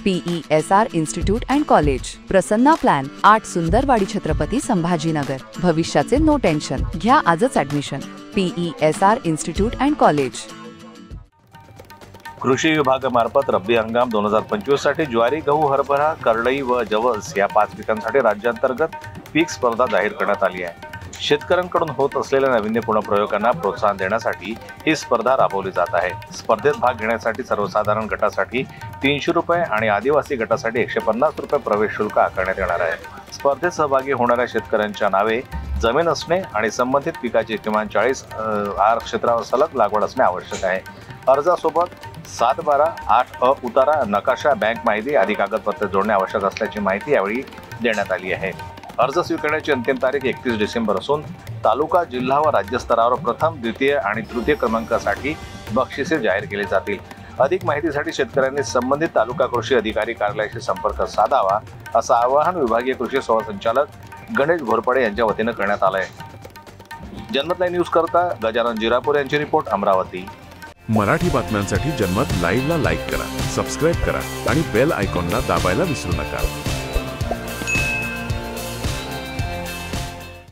PESR institute and college, Prasanna plan, 8 Sundarwadi Chhatrapati Sambhajinagar. भविष्याचे no tension, घ्या आजच admission. PESR institute and college. कृषी विभागामार्फत रब्बी हंगाम 2025 साठी ज्वारी, गहू, हरभरा, करडई व जवस या 5 पिकांसाठी राज्यांतर्गत पीक स्पर्धा जाहीर करण्यात आली आहे। शेतकऱ्यांकडून होत असलेल्या नाविन्यपूर्ण प्रयोगांना प्रोत्साहन देण्यासाठी ही स्पर्धा राबवली जात आहे। स्पर्धेत भाग घेण्यासाठी सर्वसाधारण गटासाठी 300 रुपये आणि आदिवासी गटासाठी 150 रुपये प्रवेश शुल्क आकारण्यात येणार आहे। स्पर्धेत सहभागी होणाऱ्या शेतकऱ्यांच्या नावे, जमीन असणे आणि संबंधित पिकाची किमान 40 आर क्षेत्रावर सलग लागवड असणे आवश्यक आहे। अर्जासोबत 7/12/8 उतारा, नकाशा, बँक माहिती आदी कागदपत्रे जोडणे आवश्यक असल्याची माहिती यावेळी देण्यात आली आहे। अर्ज स्वीकारण्याची अंतिम तारीख 31 डिसेंबर असून तालुका, जिल्हा व राज्य स्तरावर प्रथम, द्वितीय आणि तृतीय क्रमांकासाठी बक्षिसे जाहीर केली जातील। अधिक माहितीसाठी शेतकऱ्यांनी संबंधित तालुका कृषी अधिकारी कार्यालयाशी संपर्क साधावा, असं आवाहन विभागीय कृषी सहसंचालक गणेश घोरपडे यांच्या वतीनं करण्यात आलं आहे। जनमत लाईव्ह न्यूज करता गजानन जिरापूर यांची रिपोर्ट, अमरावती। मराठी बातम्यांसाठी जनमत लाईव्हला लाईक करा, सबस्क्राईब करा आणि बेल आयकॉनला दाबायला विसरू नका।